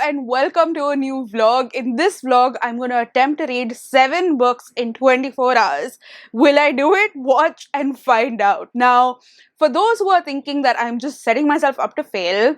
and welcome to a new vlog. In this vlog, I'm going to attempt to read 7 books in 24 hours. Will I do it? Watch and find out. Now, for those who are thinking that I'm just setting myself up to fail,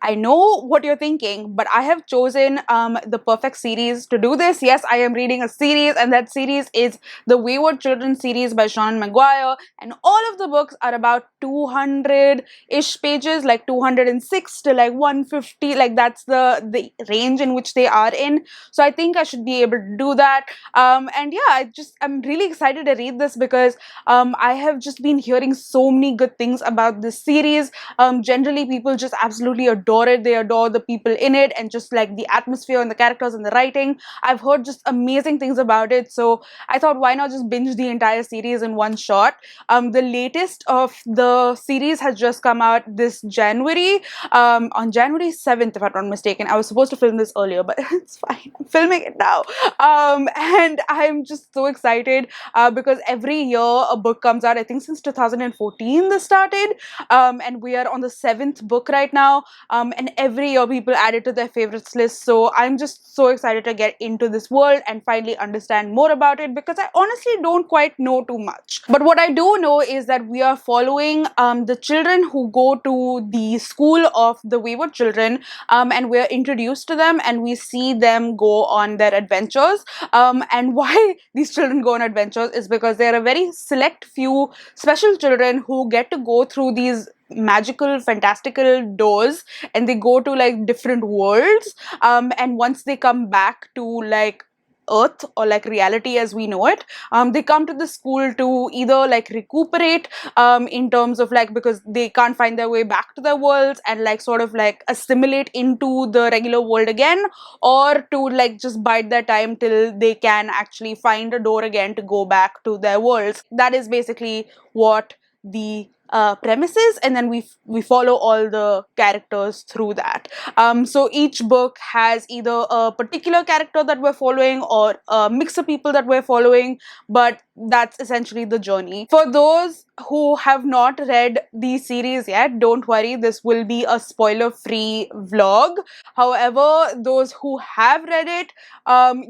I know what you're thinking, but I have chosen the perfect series to do this. Yes, I am reading a series, and that series is the Wayward Children series by Sean Maguire, and all of the books are about 200-ish pages, like 206 to like 150, like that's the range in which they are in. So I think I should be able to do that. And yeah, I'm really excited to read this because I have just been hearing so many good things about this series. Generally, people just absolutely adore it. They adore the people in it and just like the atmosphere and the characters and the writing. I've heard just amazing things about it, so I thought, why not just binge the entire series in one shot. The latest of the series has just come out this January, on January 7th, if I'm not mistaken. I was supposed to film this earlier, but it's fine. I'm filming it now. And I'm just so excited because every year a book comes out. I think since 2014 this started, and we are on the 7th book right now. And every year people add it to their favorites list. So I'm just so excited to get into this world and finally understand more about it, because I honestly don't quite know too much. But what I do know is that we are following the children who go to the school of the Wayward Children, and we're introduced to them and we see them go on their adventures. And why these children go on adventures is because there are a very select few special children who get to go through these magical fantastical doors, and they go to like different worlds, and once they come back to like Earth or like reality as we know it, they come to the school to either like recuperate, in terms of like, because they can't find their way back to their worlds, and like sort of like assimilate into the regular world again, or to like just bide their time till they can actually find a door again to go back to their worlds. That is basically what the premises, and then we follow all the characters through that. So each book has either a particular character that we're following or a mix of people that we're following, but that's essentially the journey. For those who have not read the series yet, don't worry, this will be a spoiler-free vlog. However, those who have read it,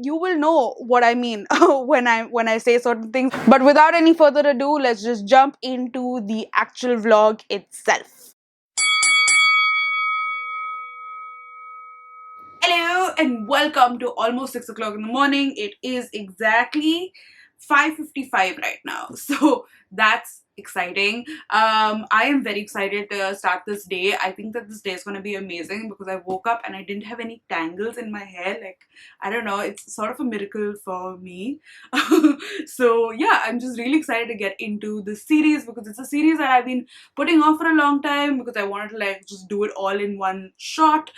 you will know what I mean when I say certain things. But without any further ado, let's just jump into the actual vlog itself. Hello and welcome to almost 6 o'clock in the morning. It is exactly 5:55 right now, so that's exciting. I am very excited to start this day. I think that this day is going to be amazing because I woke up and I didn't have any tangles in my hair. Like, I don't know, it's sort of a miracle for me. So yeah, I'm just really excited to get into this series because it's a series that I've been putting off for a long time because I wanted to like just do it all in one shot,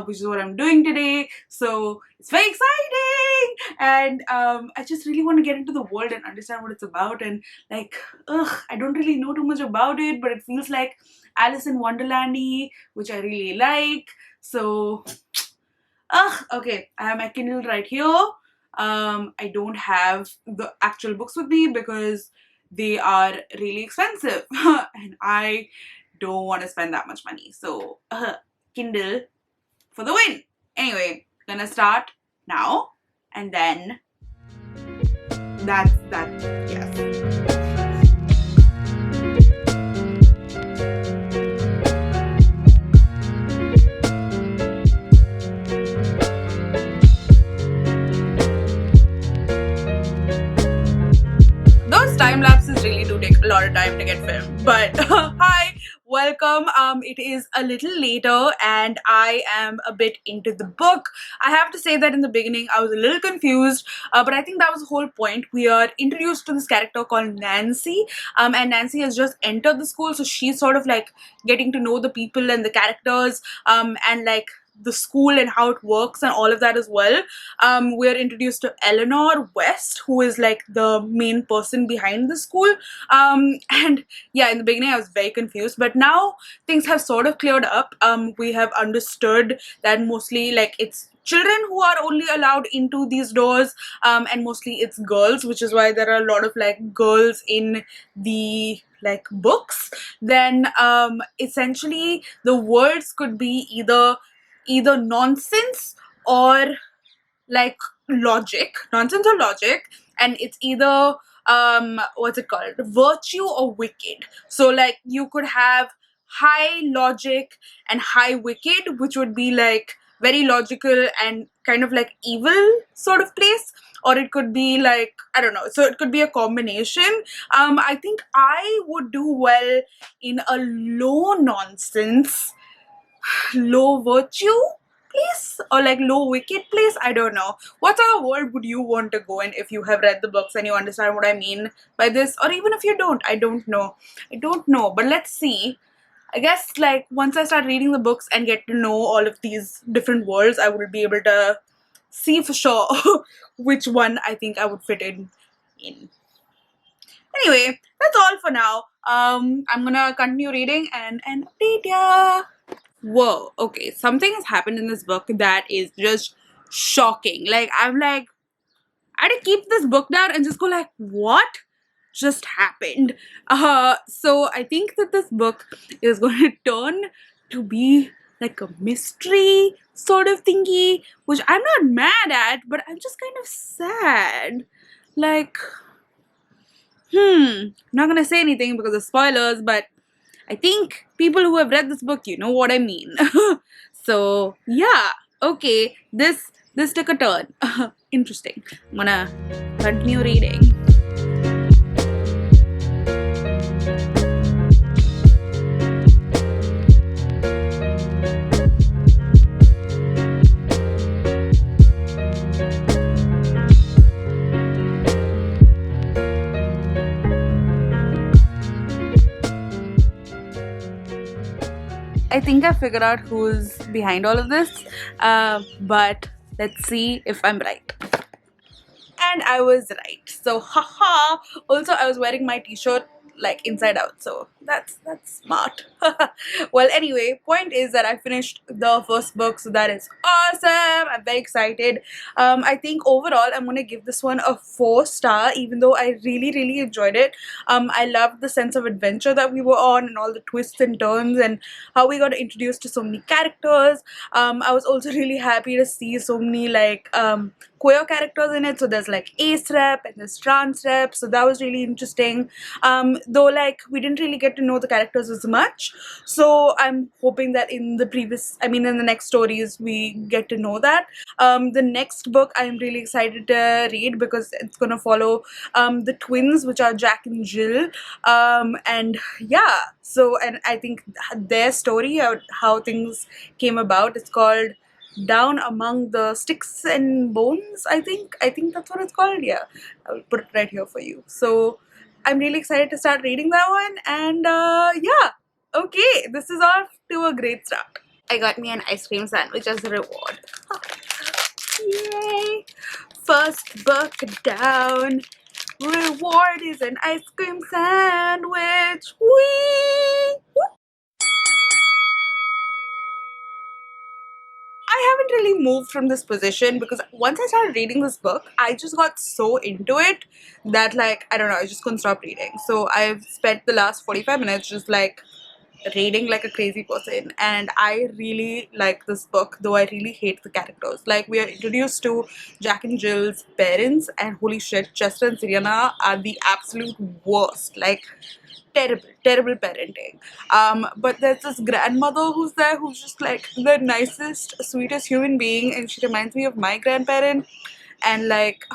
which is what I'm doing today. So it's very exciting, and I just really want to get into the world and understand what it's about. And like, I don't really know too much about it, but it feels like Alice in Wonderland-y, which I really like. So okay, I have my Kindle right here. I don't have the actual books with me because they are really expensive and I don't want to spend that much money. So Kindle for the win. Anyway, gonna start now, and then that's that. Yes. Those time lapses really do take a lot of time to get filmed, but hi, welcome. It is a little later and I am a bit into the book. I have to say that in the beginning I was a little confused, but I think that was the whole point. We are introduced to this character called Nancy, and Nancy has just entered the school, so she's sort of like getting to know the people and the characters, and like the school and how it works and all of that as well. We're introduced to Eleanor West, who is like the main person behind the school, and yeah, in the beginning I was very confused, but now things have sort of cleared up. We have understood that mostly like it's children who are only allowed into these doors, and mostly it's girls, which is why there are a lot of like girls in the like books. Then essentially the words could be either either nonsense or like logic, nonsense or logic, and it's either what's it called, virtue or wicked. So like you could have high logic and high wicked, which would be like very logical and kind of like evil sort of place, or it could be like, I don't know, so it could be a combination. I think I would do well in a low nonsense, low virtue place, or like low wicked place. I don't know. What sort of world would you want to go in if you have read the books and you understand what I mean by this? Or even if you don't, I don't know. I don't know. But let's see. I guess like once I start reading the books and get to know all of these different worlds, I will be able to see for sure which one I think I would fit in. Anyway, that's all for now. I'm gonna continue reading and update ya. Whoa, okay, something has happened in this book that is just shocking. Like, I'm like, I had to keep this book down and just go like, what just happened? So I think that this book is going to turn to be like a mystery sort of thingy, which I'm not mad at, but I'm just kind of sad. Like, I'm not gonna say anything because of spoilers, but I think people who have read this book, you know what I mean. So yeah, okay, this took a turn. Interesting. I'm gonna continue reading. I think I figured out who's behind all of this, but let's see if I'm right. And I was right. So haha. Also, I was wearing my t-shirt like inside out, so that's smart. Well, anyway, point is that I finished the first book, so that is awesome. I'm very excited. I think overall I'm gonna give this one a 4-star, even though I really enjoyed it. I loved the sense of adventure that we were on and all the twists and turns and how we got introduced to so many characters. I was also really happy to see so many like queer characters in it. So there's like ace rep and there's trans rep, so that was really interesting. Though like we didn't really get to know the characters as much, so I'm hoping that in the next stories we get to know that. The next book I'm really excited to read because it's gonna follow the twins, which are Jack and Jill, and yeah, so, and I think their story, how things came about, it's called Down Among the Sticks and Bones. I think that's what it's called. Yeah, I'll put it right here for you. So I'm really excited to start reading that one, and yeah, okay, this is off to a great start. I got me an ice cream sandwich as a reward. Yay! First book down. Reward is an ice cream sandwich. Whee! I haven't really moved from this position because once I started reading this book, I just got so into it that like, I don't know, I just couldn't stop reading. So I've spent the last 45 minutes just like reading like a crazy person, and I really like this book, though I really hate the characters. Like, we are introduced to Jack and Jill's parents, and holy shit, Chester and Sienna are the absolute worst. Like, terrible parenting. But there's this grandmother who's there who's just like the nicest, sweetest human being, and she reminds me of my grandparent. And like,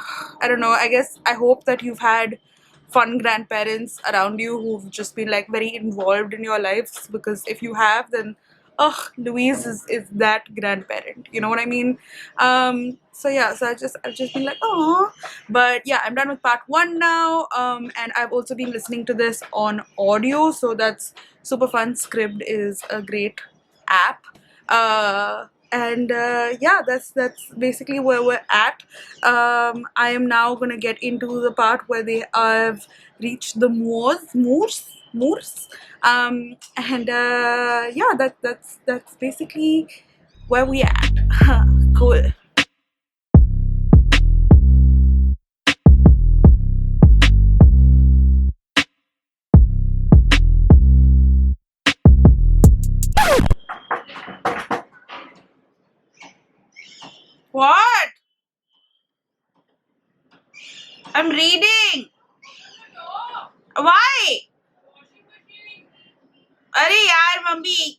I don't know, I guess I hope that you've had fun grandparents around you who've just been like very involved in your lives, because if you have, then Louise is that grandparent, you know what I mean? So yeah, so I've just been like, oh, but yeah, I'm done with part 1 now, and I've also been listening to this on audio, so that's super fun. Scribd is a great app, and yeah, that's basically where we're at. I am now gonna get into the part where they have reached the moors, and yeah, that's basically where we at. Cool. What? I'm reading. Why? Arey yaar, mummy.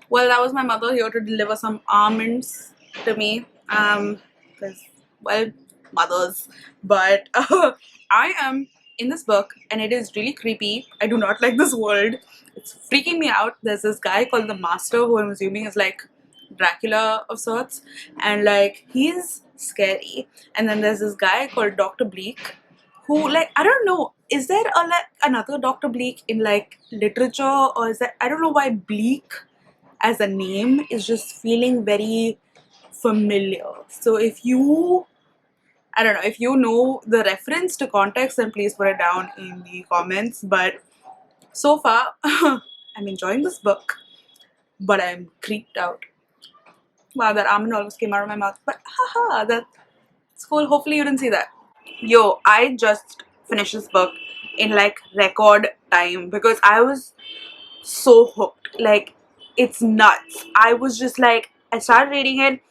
Well, that was my mother here to deliver some almonds to me. Because, well, mothers. But I am in this book and it is really creepy. I do not like this world. It's freaking me out. There's this guy called the Master who I'm assuming is like Dracula of sorts. And like, he's scary. And then there's this guy called Dr. Bleak who, like, I don't know, is there a like another Dr. Bleak in like literature, or is that, I don't know why Bleak as a name is just feeling very familiar. So if you, I don't know, if you know the reference to context, then please put it down in the comments. But so far, I'm enjoying this book, but I'm creeped out. Wow, that almond almost came out of my mouth. But haha, that's cool. Hopefully you didn't see that. Yo, I just finished this book in like record time because I was so hooked. Like, it's nuts. I was just like, I started reading it,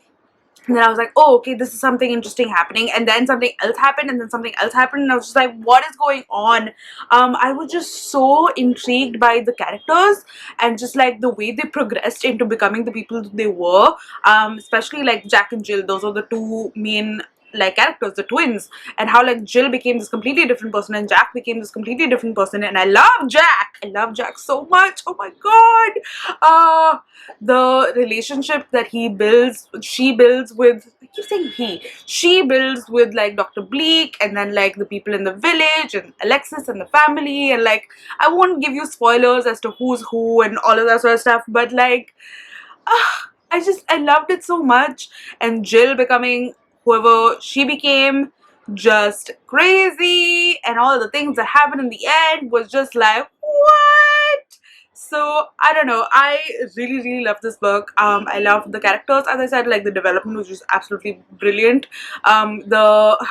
and then I was like, oh, okay, this is something interesting happening. And then something else happened, and then something else happened, and I was just like, what is going on? I was just so intrigued by the characters and just like the way they progressed into becoming the people they were. Especially like Jack and Jill, those are the two main like characters, the twins, and how like Jill became this completely different person and Jack became this completely different person. And I love Jack. I love Jack so much. Oh my god. The relationship that she builds with, I keep saying she builds with like Dr. Bleak, and then like the people in the village and Alexis and the family, and like I won't give you spoilers as to who's who and all of that sort of stuff, but like I loved it so much. And Jill becoming whoever she became, just crazy, and all the things that happened in the end was just like, what? So I don't know, I really love this book. I love the characters, as I said, like the development was just absolutely brilliant. The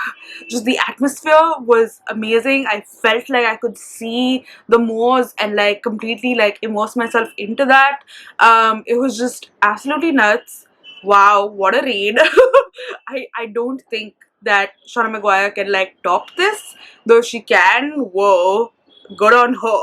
just the atmosphere was amazing. I felt like I could see the moors and like completely like immerse myself into that. It was just absolutely nuts. Wow, what a read. I don't think that Shauna Maguire can like top this, though she can. Whoa, good on her.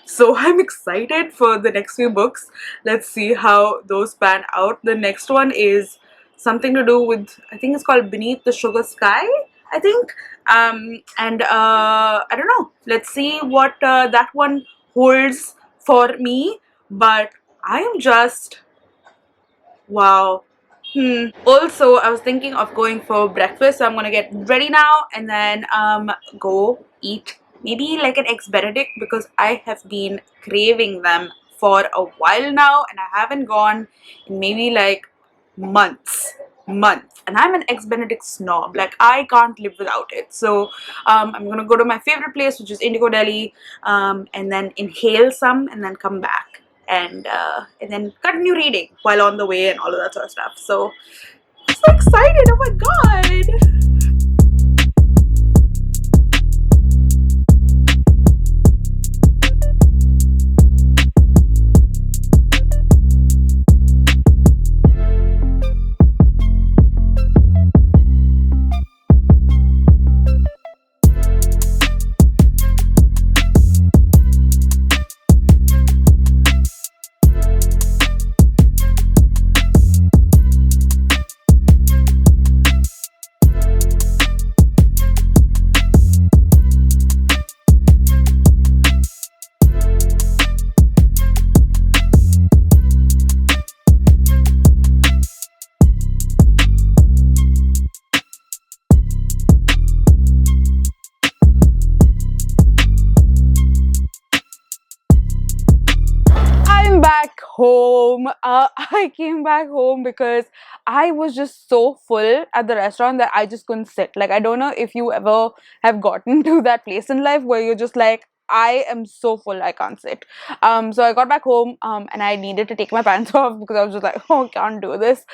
So I'm excited for the next few books. Let's see how those pan out. The next one is something to do with, I think it's called Beneath the Sugar Sky, I think. And I don't know. Let's see what that one holds for me. But I am just, wow. Also, I was thinking of going for breakfast, so I'm gonna get ready now and then go eat maybe like an eggs Benedict, because I have been craving them for a while now and I haven't gone in maybe like months. And I'm an eggs Benedict snob. Like, I can't live without it. So I'm gonna go to my favorite place, which is Indigo Delhi, and then inhale some and then come back and then continue reading while on the way and all of that sort of stuff. So I'm so excited. Oh my god. I'm back home. I came back home because I was just so full at the restaurant that I just couldn't sit. Like, I don't know if you ever have gotten to that place in life where you're just like, I am so full, I can't sit. So I got back home, and I needed to take my pants off because I was just like, oh, I can't do this.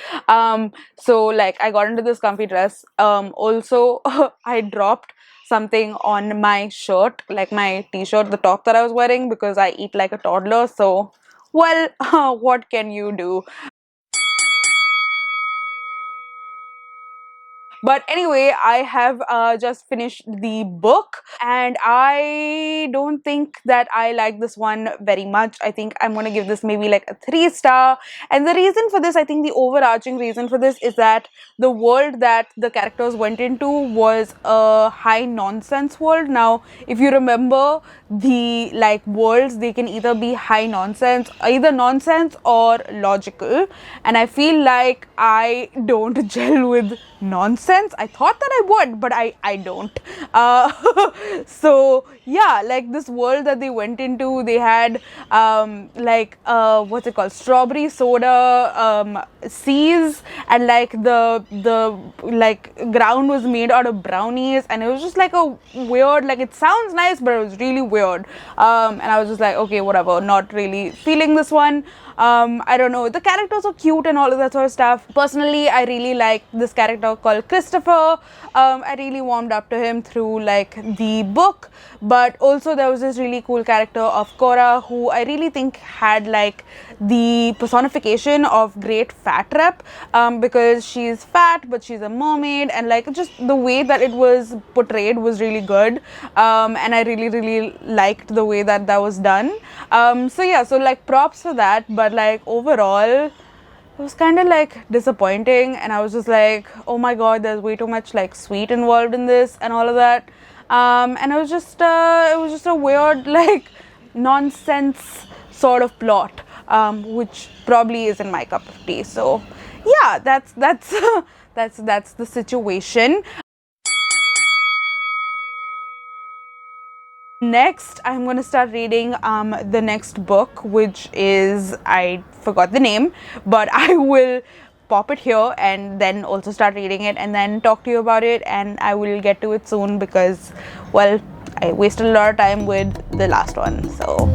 So like I got into this comfy dress. Also, I dropped something on my shirt, like my t-shirt, the top that I was wearing, because I eat like a toddler. So, well, what can you do? But anyway, I have just finished the book, and I don't think that I like this one very much. I think I'm going to give this maybe like a 3 star. And the reason for this, I think the overarching reason for this is that the world that the characters went into was a high nonsense world. Now, if you remember, the like worlds, they can either be high nonsense, either nonsense or logical, and I feel like I don't gel with nonsense. I thought that I would, but I don't. So yeah, like this world that they went into, they had what's it called, strawberry soda seas, and like the like ground was made out of brownies, and it was just like a weird, like it sounds nice, but it was really weird. And I was just like, okay, whatever, not really feeling this one. I don't know, the characters are cute and all of that sort of stuff. Personally, I really like this character called Christopher. I really warmed up to him through like the book, but also there was this really cool character of Cora, who I really think had like the personification of great fat rep, because she's fat but she's a mermaid, and like just the way that it was portrayed was really good, and I really liked the way that that was done. So yeah, so like props for that. But like overall, it was kind of like disappointing, and I was just like, oh my god, there's way too much like sweet involved in this and all of that. And it was just a weird like nonsense sort of plot, which probably isn't my cup of tea. So yeah, that's that's the situation. Next, I'm going to start reading the next book, which is, I forgot the name, but I will pop it here and then also start reading it and then talk to you about it, and I will get to it soon because, well, I wasted a lot of time with the last one, so...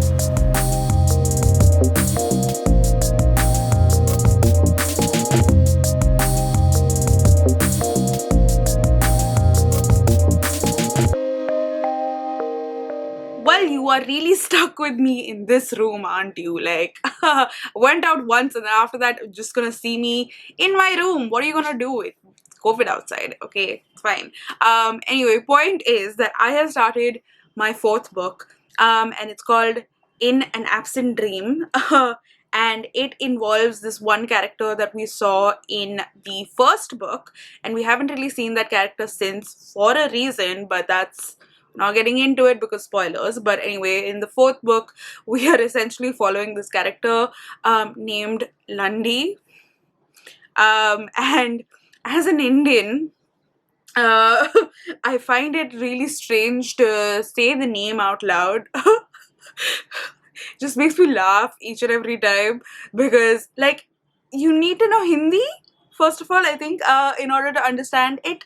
Well, you are really stuck with me in this room, aren't you? Like, went out once and then after that, you're just gonna see me in my room. What are you gonna do? It's COVID outside, okay? It's fine. Anyway, point is that I have started my 4th book, and it's called In an Absent Dream. And it involves this one character that we saw in the first book, and we haven't really seen that character since for a reason, but that's not getting into it because spoilers. But anyway, in the 4th book, we are essentially following this character named Lundy. And as an Indian, I find it really strange to say the name out loud. Just makes me laugh each and every time, because like you need to know Hindi first of all, I think, in order to understand it.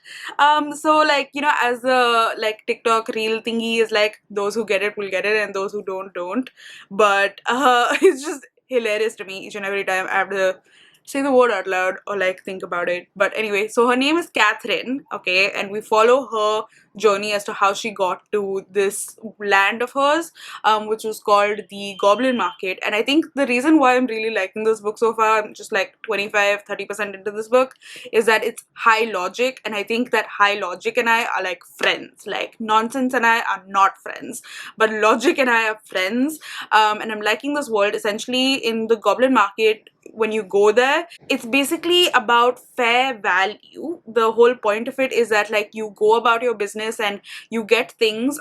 So like, you know, as the like TikTok reel thingy is like, those who get it will get it and those who don't. But it's just hilarious to me each and every time I have to say the word out loud or like think about it. But anyway, so her name is Catherine, okay, and we follow her journey as to how she got to this land of hers, which was called the Goblin Market. And I think the reason why I'm really liking this book so far, I'm just like 25-30% into this book, is that it's high logic, and I think that high logic and I are like friends. Like nonsense and I are not friends, but logic and I are friends. And I'm liking this world. Essentially, in the Goblin Market, when you go there, it's basically about fair value. The whole point of it is that like you go about your business and you get things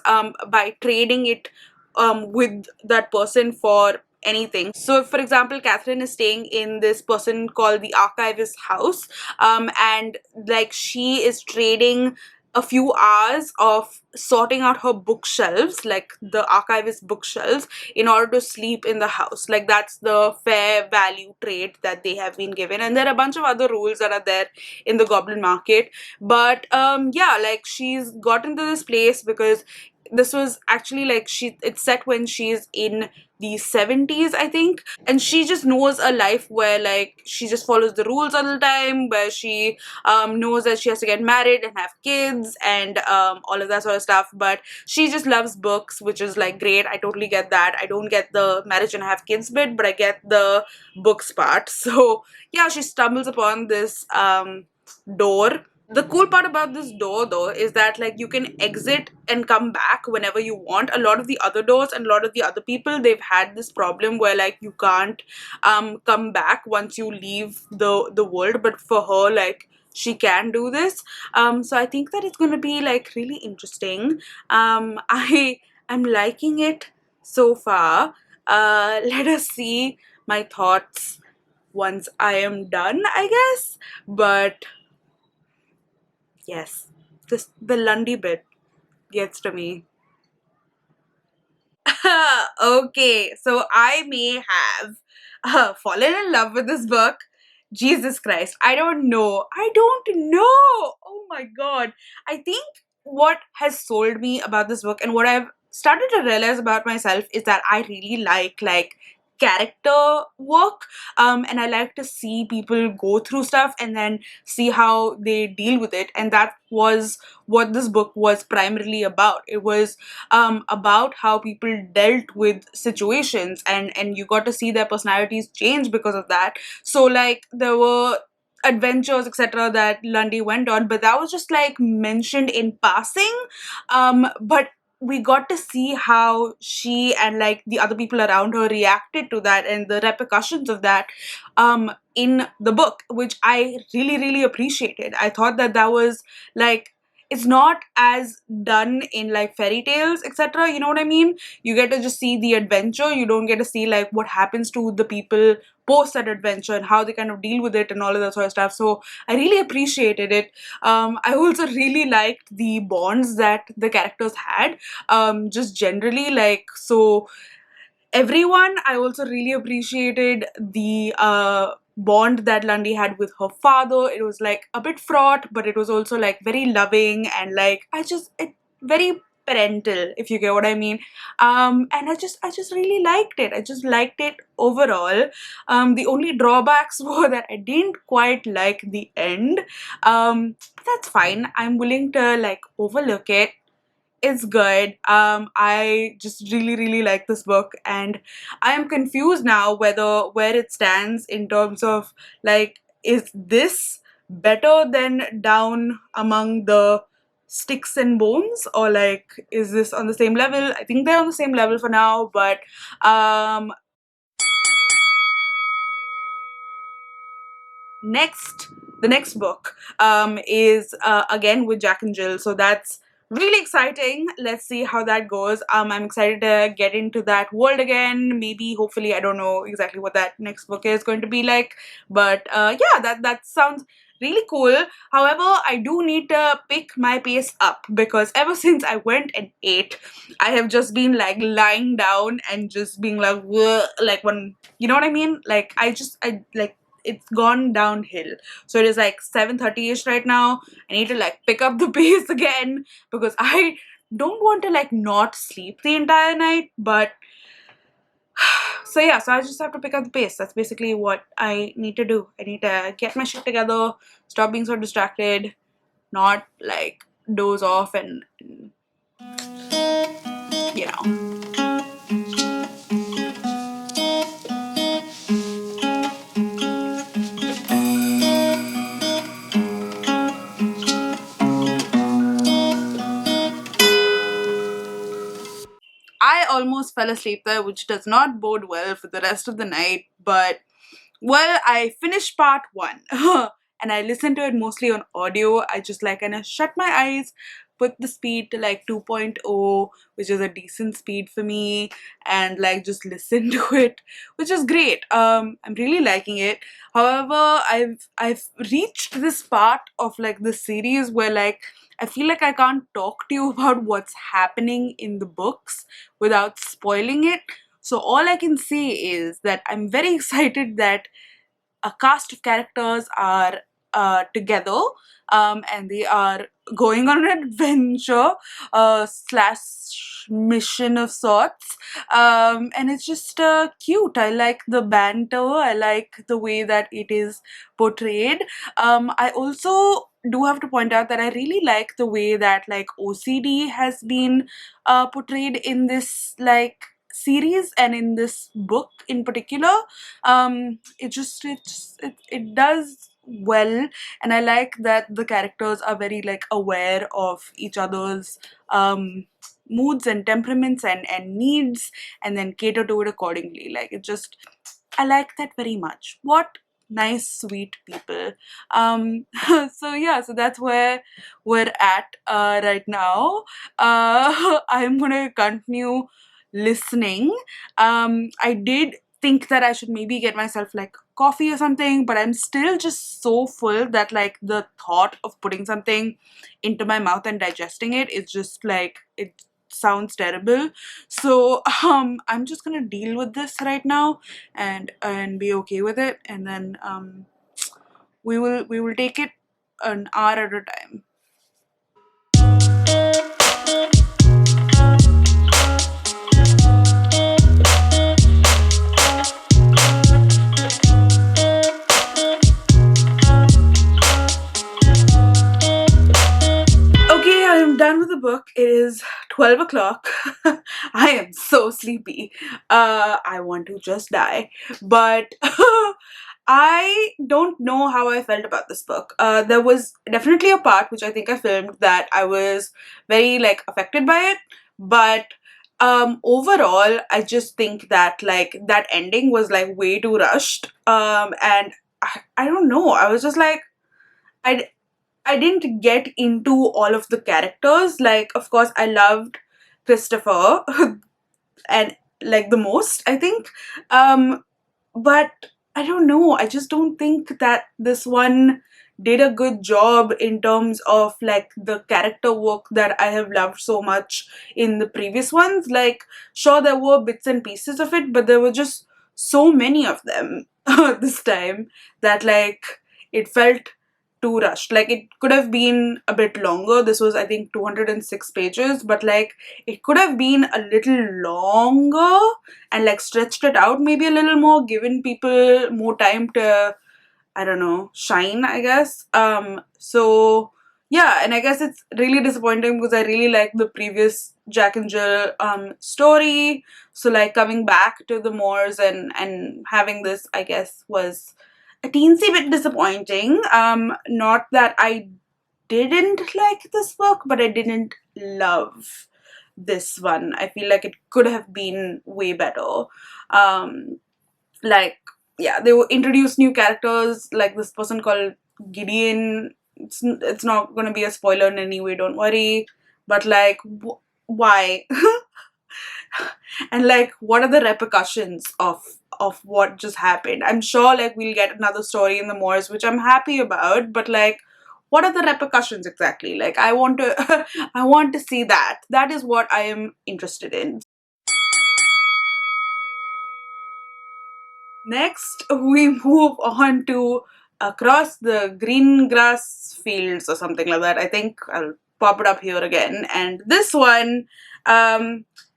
by trading it with that person for anything. So if, for example, Catherine is staying in this person called the archivist's house, and like she is trading a few hours of sorting out her bookshelves, like the archivist bookshelves, in order to sleep in the house. Like that's the fair value trade that they have been given, and there are a bunch of other rules that are there in the Goblin Market. But yeah, like she's gotten to this place because this was actually like it's set when she's in the 70s, I think, and she just knows a life where like she just follows the rules all the time, where she knows that she has to get married and have kids and all of that sort of stuff. But she just loves books, which is like great. I totally get that. I don't get the marriage and have kids bit, but I get the books part. So yeah, she stumbles upon this door The cool part about this door though is that like you can exit and come back whenever you want. A lot of the other doors and a lot of the other people, they've had this problem where like you can't come back once you leave the world, but for her, like, she can do this. So I think that it's going to be like really interesting. I am liking it so far. Let us see my thoughts once I am done, I guess. But yes, this the Lundy bit gets to me. Okay, so I may have fallen in love with this book. Jesus Christ, I don't know. I don't know. Oh my god. I think what has sold me about this book and what I've started to realize about myself is that I really like character work, and I like to see people go through stuff and then see how they deal with it, and that was what this book was primarily about. It was about how people dealt with situations, and you got to see their personalities change because of that. So like there were adventures, etc., that Lundy went on, but that was just like mentioned in passing. But we got to see how she and like the other people around her reacted to that and the repercussions of that in the book, which I really appreciated. I thought that that was like, it's not as done in like fairy tales, etc., you know what I mean? You get to just see the adventure, you don't get to see like what happens to the people post that adventure and how they kind of deal with it and all of that sort of stuff. So I really appreciated it. I also really liked the bonds that the characters had, just generally, like, so everyone. I also really appreciated the bond that Lundy had with her father. It was like a bit fraught, but it was also like very loving and like it very parental, if you get what I mean. And I just really liked it. I just liked it overall. The only drawbacks were that I didn't quite like the end. But that's fine. I'm willing to like overlook it. It's good. I just really like this book, and I am confused now whether where it stands in terms of like, is this better than Down Among the Sticks and Bones, or like, is this on the same level? I think they're on the same level for now, but um next the next book is again with Jack and Jill, so that's really exciting. Let's see how that goes. I'm excited to get into that world again. Maybe, hopefully, I don't know exactly what that next book is going to be like, but yeah, that sounds really cool. However, I do need to pick my pace up because ever since I went and ate, I have just been like lying down and just being like, "Whoa," like, when, you know what I mean, like, I like, it's gone downhill. So it is like 7:30ish right now. I need to like pick up the pace again because I don't want to like not sleep the entire night. But so yeah, so I just have to pick up the pace. That's basically what I need to do. I need to get my shit together, stop being so distracted, not like doze off and you know. I almost fell asleep there, which does not bode well for the rest of the night, but well, I finished part one and I listened to it mostly on audio. I just like kind of shut my eyes, put the speed to like 2.0, which is a decent speed for me, and like just listen to it, which is great. I'm really liking it. However, I've reached this part of like the series where like I feel like I can't talk to you about what's happening in the books without spoiling it. So all I can say is that I'm very excited that a cast of characters are together, and they are going on an adventure slash mission of sorts, and it's just cute. I like the banter, I like the way that it is portrayed. I also do have to point out that I really like the way that like OCD has been portrayed in this like series and in this book in particular. It does well, and I like that the characters are very like aware of each other's moods and temperaments and needs, and then cater to it accordingly. Like it just, I like that very much. What nice, sweet people. So yeah, so that's where we're at right now. I'm gonna continue listening. I did think that I should maybe get myself like coffee or something, but I'm still just so full that like the thought of putting something into my mouth and digesting it is just like, it sounds terrible. So I'm just gonna deal with this right now and be okay with it, and then we will take it an hour at a time. Okay, I am done with the book. It is 12 o'clock. I am so sleepy. I want to just die. But I don't know how I felt about this book. There was definitely a part which I think I filmed that I was very like affected by it. But overall, I just think that like that ending was like way too rushed. And I don't know. I was just like, I I didn't get into all of the characters. Like, of course, I loved Christopher and like the most, I think. Um, but I don't know. I just don't think that this one did a good job in terms of like the character work that I have loved so much in the previous ones. Like, sure, there were bits and pieces of it, but there were just so many of them this time that like it felt too rushed. Like it could have been a bit longer. This was, I think, 206 pages, but like it could have been a little longer and like stretched it out maybe a little more, given people more time to, I don't know, shine, I guess. So yeah, and I guess it's really disappointing because I really like the previous Jack and Jill story. So like coming back to the moors and having this, I guess, was a teensy bit disappointing. Not that I didn't like this book, but I didn't love this one. I feel like it could have been way better. Um, like, yeah, they will introduce new characters, like this person called Gideon. It's not gonna be a spoiler in any way, don't worry. But like, why? And like, what are the repercussions of what just happened? I'm sure like we'll get another story in the moors, which I'm happy about, but like, what are the repercussions exactly? Like, I want to I want to see that. That is what I am interested in. Next, we move on to Across the Green Grass Fields or something like that. I think I'll pop it up here again. And this one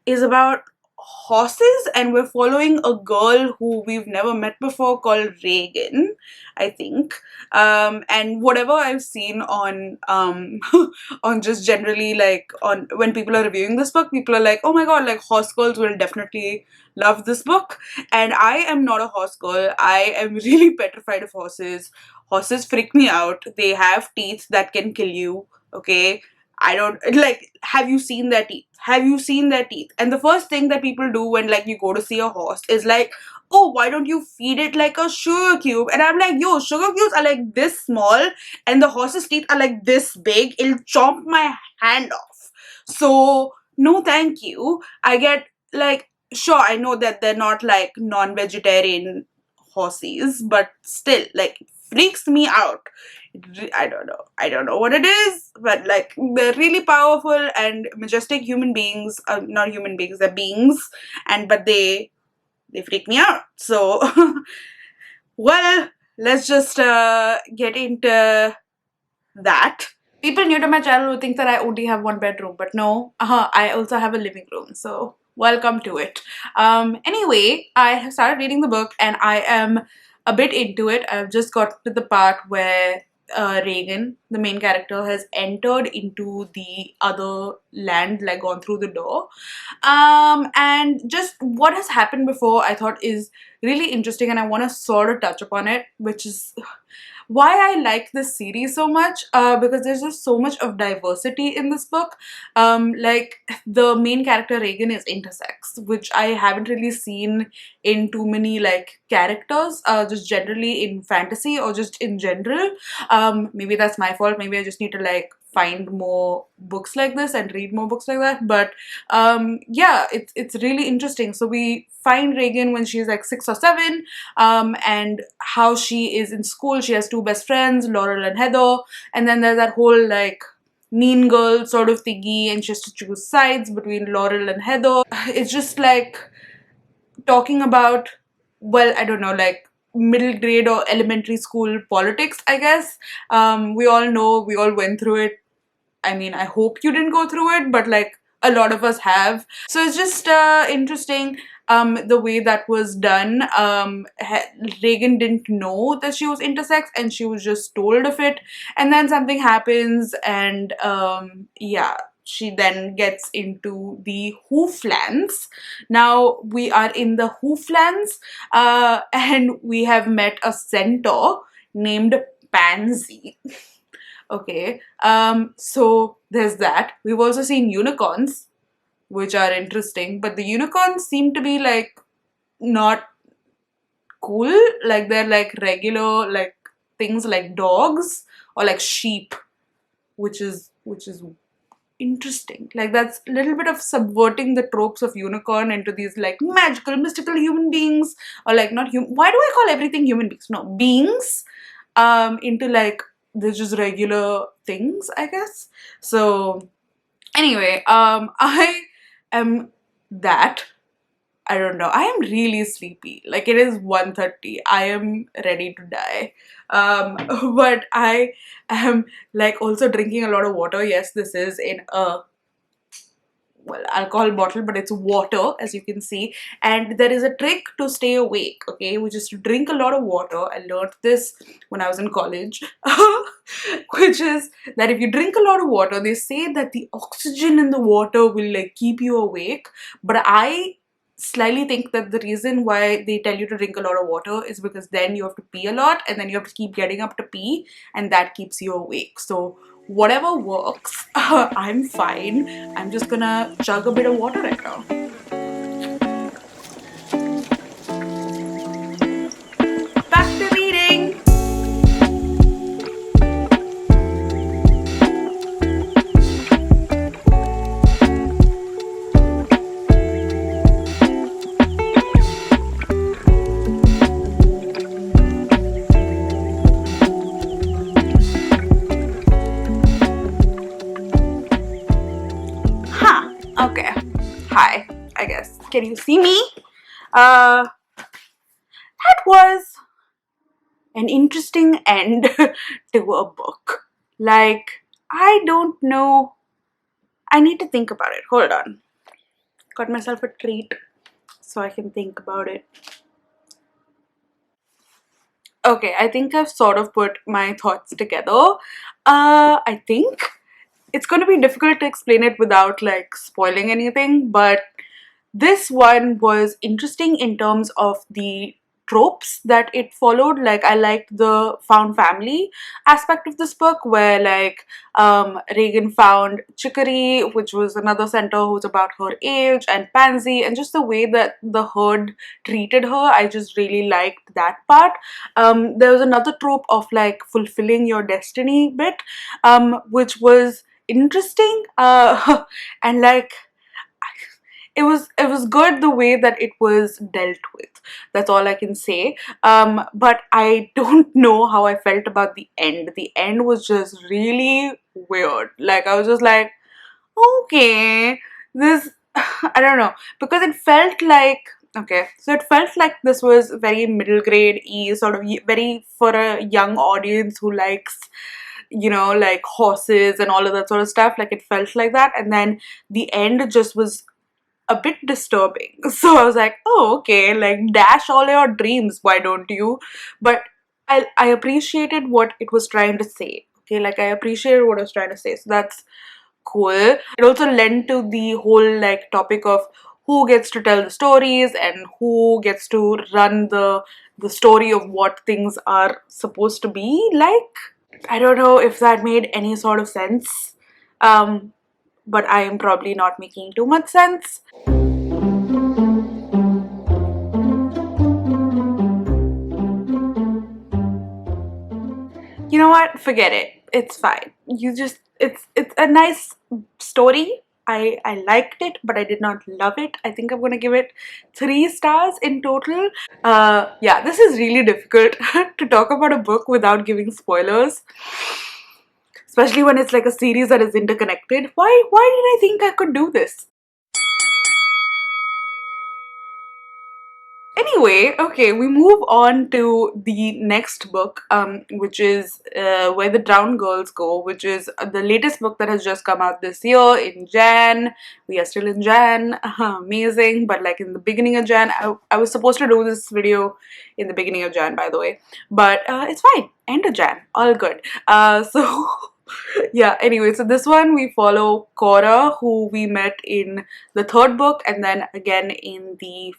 is about horses, and we're following a girl who we've never met before called Reagan, I think. And whatever I've seen on on just generally like on when people are reviewing this book, people are like, oh my god, like horse girls will definitely love this book. And I am not a horse girl. I am really petrified of horses. Horses freak me out. They have teeth that can kill you. Okay. I don't like, have you seen their teeth? Have you seen their teeth? And the first thing that people do when like you go to see a horse is like, oh, why don't you feed it like a sugar cube? And I'm like, yo, sugar cubes are like this small and the horse's teeth are like this big. It'll chomp my hand off. So no thank you. I get like, sure, I know that they're not like non-vegetarian horses, but still, like, it freaks me out. I don't know. I don't know what it is, but like, they're really powerful and majestic human beings. Not human beings, they're beings, and but they freak me out. So, well, let's just get into that. People new to my channel will think that I only have one bedroom, but no, I also have a living room, so welcome to it. Anyway, I have started reading the book and I am a bit into it. I've just got to the part where Reagan, the main character, has entered into the other land, like gone through the door. And just what has happened before I thought is really interesting, and I want to sort of touch upon it, which is why I like this series so much, because there's just so much of diversity in this book. Like the main character Reagan is intersex, which I haven't really seen in too many like characters, just generally in fantasy or just in general. Maybe that's my fault. Maybe I just need to like find more books like this and read more books like that. But yeah, it's really interesting. So we find Reagan when she's like 6 or 7, and how she is in school. She has two best friends, Laurel and Heather, and then there's that whole like mean girl sort of thingy, and she has to choose sides between Laurel and Heather. It's just like talking about, well, I don't know, like middle grade or elementary school politics, I guess. We all know, we all went through it. I mean, I hope you didn't go through it, but like a lot of us have. So it's just interesting, the way that was done. Reagan didn't know that she was intersex, and she was just told of it. And then something happens, and yeah, she then gets into the Hooflands. Now we are in the Hooflands, and we have met a centaur named Pansy. Okay, so there's that. We've also seen unicorns, which are interesting, but the unicorns seem to be like not cool. Like they're like regular like things like dogs or like sheep, which is interesting. Like that's a little bit of subverting the tropes of unicorn into these like magical, mystical human beings, or like not human. Why do I call everything human beings? No, beings. Into like they're just regular things, I guess. So anyway, I am that. I don't know. I am really sleepy. Like it is 1:30. I am ready to die. But I am like also drinking a lot of water. Yes, this is in a, well, alcohol bottle, but it's water, as you can see. And there is a trick to stay awake, okay, which is to drink a lot of water. I learned this when I was in college, which is that if you drink a lot of water, they say that the oxygen in the water will like keep you awake. But I slightly think that the reason why they tell you to drink a lot of water is because then you have to pee a lot, and then you have to keep getting up to pee, and that keeps you awake. So whatever works, I'm fine. I'm just gonna chug a bit of water right now. Back to reading. Huh. Okay. Hi, I guess. Can you see me? That was an interesting end to a book. Like, I don't know. I need to think about it. Hold on. Got myself a treat so I can think about it. Okay, I think I've sort of put my thoughts together. I think it's going to be difficult to explain it without like spoiling anything, but this one was interesting in terms of the tropes that it followed. Like I liked the found family aspect of this book, where like Reagan found Chicory, which was another centaur who's about her age, and Pansy, and just the way that the herd treated her. I just really liked that part. There was another trope of like fulfilling your destiny bit, which was interesting, and like it was good the way that it was dealt with. That's all I can say. But I don't know how I felt about the end. The end was just really weird. Like I was just like, okay, this I don't know, because it felt like, okay, so it felt like this was very middle grade y, sort of very for a young audience who likes, like horses and all of that sort of stuff. Like it felt like that, and then the end just was a bit disturbing. So I was like, oh, okay, like dash all your dreams, why don't you? But I appreciated what it was trying to say. Okay, like I appreciated what it was trying to say. So that's cool. It also lent to the whole like topic of who gets to tell the stories and who gets to run the story of what things are supposed to be like. I don't know if that made any sort of sense, but I am probably not making too much sense. You know what? Forget it. It's fine. It's a nice story. I liked it, but I did not love it. I think I'm gonna give it 3 stars in total. Yeah, this is really difficult to talk about a book without giving spoilers, especially when it's like a series that is interconnected. Why did I think I could do this? Anyway, okay, we move on to the next book, which is Where the Drowned Girls Go, which is the latest book that has just come out this year in Jan. We are still in Jan. Amazing, but like in the beginning of Jan. I was supposed to do this video in the beginning of Jan, by the way, but it's fine. End of Jan, all good. So yeah, anyway, so this one we follow Cora, who we met in the third book and then again in the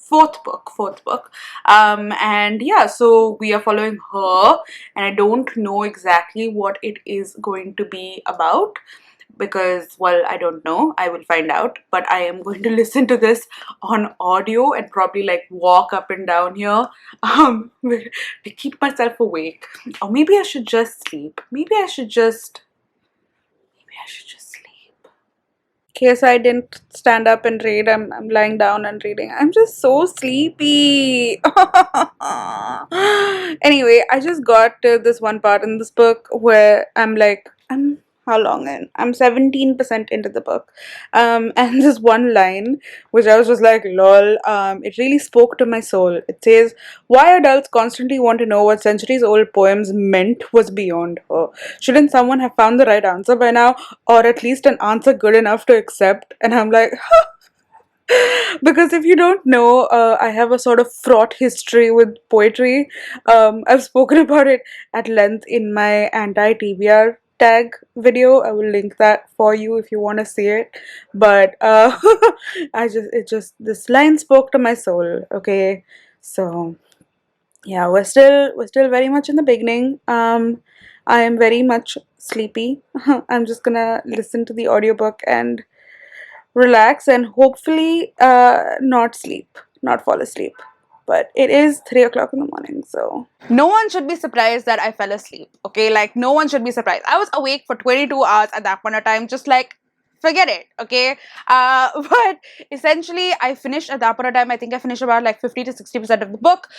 fourth book. And yeah, so we are following her, and I don't know exactly what it is going to be about because, well, I don't know. I will find out, but I am going to listen to this on audio and probably like walk up and down here to keep myself awake. Or maybe I should just sleep. Maybe I should just sleep. In case I didn't stand up and read, I'm lying down and reading. I'm just so sleepy. Anyway, I just got to this one part in this book where I'm how long in? I'm 17% into the book. And this one line, which I was just like, lol, it really spoke to my soul. It says, why adults constantly want to know what centuries old poems meant was beyond her. Shouldn't someone have found the right answer by now? Or at least an answer good enough to accept? And I'm like, because if you don't know, I have a sort of fraught history with poetry. I've spoken about it at length in my anti-TBR tag video. I will link that for you if you want to see it. But this line spoke to my soul. Okay, so yeah, we're still very much in the beginning. I am very much sleepy. I'm just gonna listen to the audiobook and relax and hopefully not fall asleep. But it is 3 o'clock in the morning, so no one should be surprised that I fell asleep. Okay, like no one should be surprised. I was awake for 22 hours at that point of time, just like forget it. Okay, but essentially I finished at that point of time. I think I finished about like 50 to 60% of the book,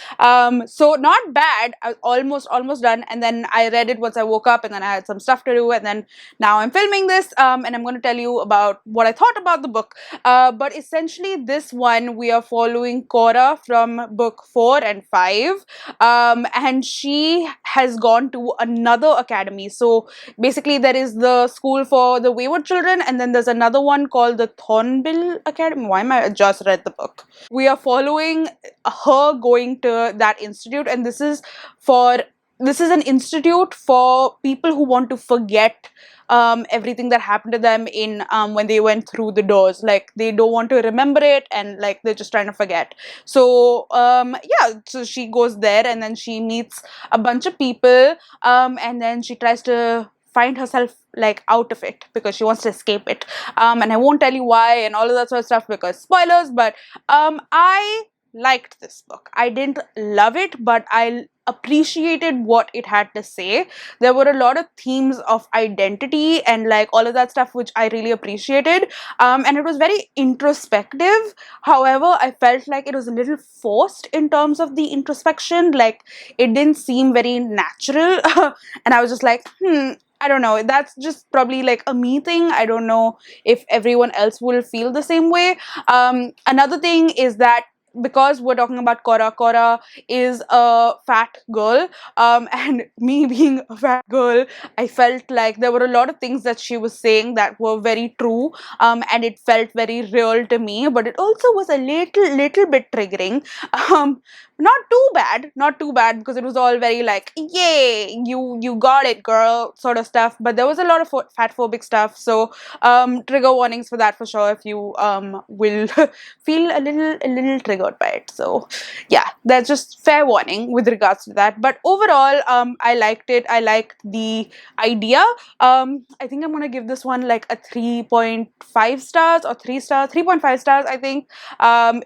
so not bad. I was almost done, and then I read it once I woke up, and then I had some stuff to do, and then now I'm filming this, and I'm going to tell you about what I thought about the book. But essentially this one we are following Cora from book 4 and 5, and she has gone to another academy. So basically there is the school for the Wayward Children, and then there's another one called the Tumbling Academy. Why am I just read the book? We are following her going to that institute, and this is an institute for people who want to forget everything that happened to them in when they went through the doors. Like they don't want to remember it, and like they're just trying to forget. So yeah, so she goes there, and then she meets a bunch of people, and then she tries to find herself like out of it because she wants to escape it, and I won't tell you why and all of that sort of stuff because spoilers. But I liked this book. I didn't love it, but I appreciated what it had to say. There were a lot of themes of identity and like all of that stuff which I really appreciated, and it was very introspective. However, I felt like it was a little forced in terms of the introspection. Like it didn't seem very natural and I was just like, I don't know, that's just probably like a me thing. I don't know if everyone else will feel the same way. Another thing is that because we're talking about Cora is a fat girl, and me being a fat girl, I felt like there were a lot of things that she was saying that were very true, and it felt very real to me, but it also was a little bit triggering. not too bad, not too bad, because it was all very like, yay, you got it, girl, sort of stuff. But there was a lot of fat phobic stuff, so trigger warnings for that for sure if you will feel a little triggered by it. So yeah, that's just fair warning with regards to that. But overall, I liked it. I liked the idea. I think I'm gonna give this one like a 3.5 stars or 3 stars, 3.5 stars, I think.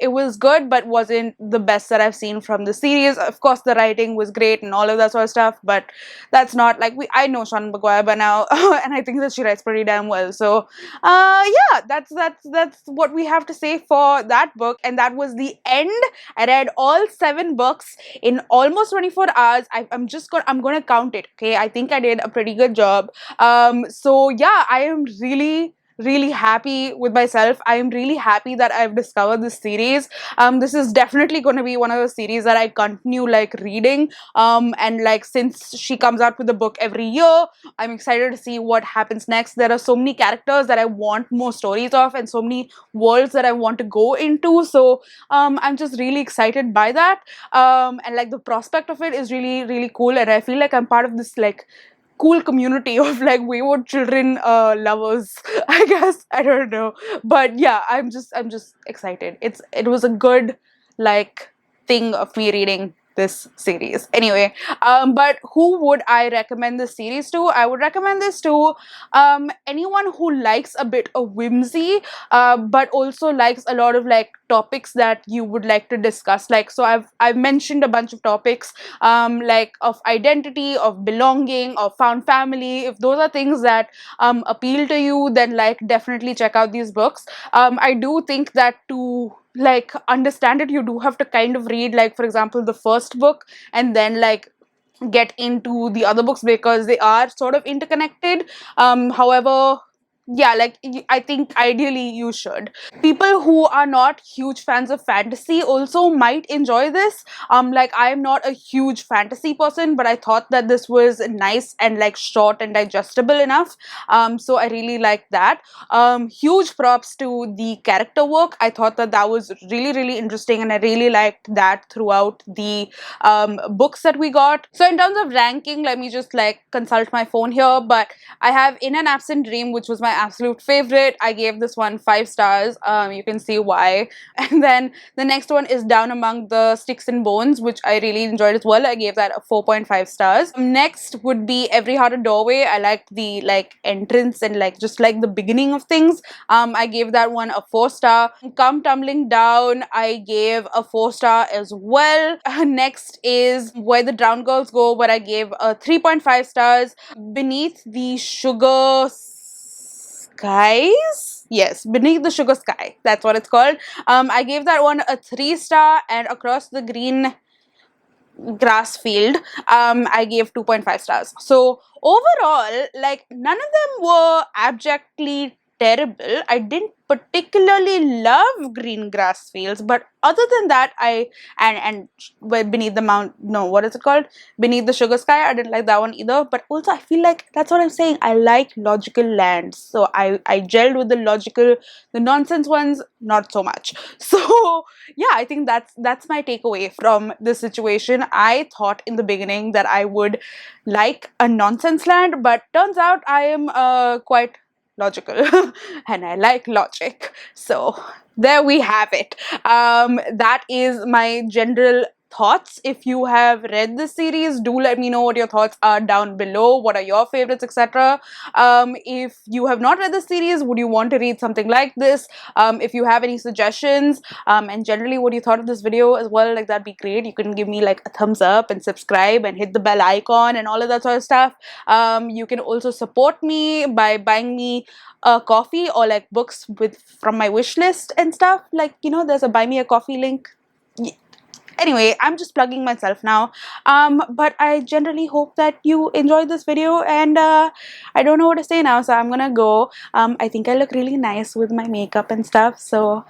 It was good, but wasn't the best that I've seen from the series. Of course, the writing was great and all of that sort of stuff, but that's not like I know Sean Maguire by now, and I think that she writes pretty damn well. So, yeah, that's what we have to say for that book, and that was the end. I read all 7 books in almost 24 hours. I'm gonna count it. Okay, I think I did a pretty good job. So yeah, I am really happy with myself. I am really happy that I've discovered this series. This is definitely going to be one of the series that I continue like reading. And like since she comes out with a book every year, I'm excited to see what happens next. There are so many characters that I want more stories of, and so many worlds that I want to go into. So I'm just really excited by that. And like the prospect of it is really cool, and I feel like I'm part of this like cool community of like Wayward Children lovers. I guess, I don't know, but yeah, I'm just excited. It was a good like thing of me reading this series. Anyway, but who would I recommend this series to? I would recommend this to anyone who likes a bit of whimsy, but also likes a lot of like topics that you would like to discuss. Like, so I've mentioned a bunch of topics, like of identity, of belonging, of found family. If those are things that appeal to you, then like definitely check out these books. I do think that to like understand it, you do have to kind of read, like, for example, the first book and then like get into the other books, because they are sort of interconnected. However, yeah, like I think ideally you should. People who are not huge fans of fantasy also might enjoy this. Like I'm not a huge fantasy person, but I thought that this was nice and like short and digestible enough. So I really liked that. Huge props to the character work. I thought that that was really interesting, and I really liked that throughout the books that we got. So in terms of ranking, let me just like consult my phone here, but I have In an Absent Dream, which was my absolute favorite. I gave this one 5 stars. You can see why. And then the next one is Down Among the Sticks and Bones, which I really enjoyed as well. I gave that a 4.5 stars. Next would be Every Heart a Doorway. I liked the like entrance and like just like the beginning of things. I gave that one a 4 star. Come Tumbling Down, I gave a 4 star as well. Next is Where the Drowned Girls Go, where I gave a 3.5 stars. Beneath the Sugar Skies? Yes, Beneath the Sugar Sky. That's what it's called. I gave that one a 3 star, and Across the Green Grass Field, I gave 2.5 stars. So overall, like none of them were abjectly terrible. I didn't particularly love Green Grass Fields, but other than that, and Beneath the Mount, no, what is it called? Beneath the Sugar Sky, I didn't like that one either. But also, I feel like that's what I'm saying. I like logical lands, so I gelled with the logical, the nonsense ones, not so much. So yeah, I think that's my takeaway from this situation. I thought in the beginning that I would like a nonsense land, but turns out I am quite logical and I like logic. So there we have it. That is my general thoughts. If you have read this series, do let me know what your thoughts are down below. What are your favorites, etc. If you have not read the series, would you want to read something like this? If you have any suggestions, and generally what you thought of this video as well, like that'd be great. You can give me like a thumbs up and subscribe and hit the bell icon and all of that sort of stuff. You can also support me by buying me a coffee or like books from my wish list and stuff. Like, you know, there's a buy me a coffee link. Anyway, I'm just plugging myself now. But I generally hope that you enjoyed this video, and I don't know what to say now, so I'm gonna go. I think I look really nice with my makeup and stuff, so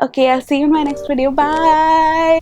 okay, I'll see you in my next video. Bye!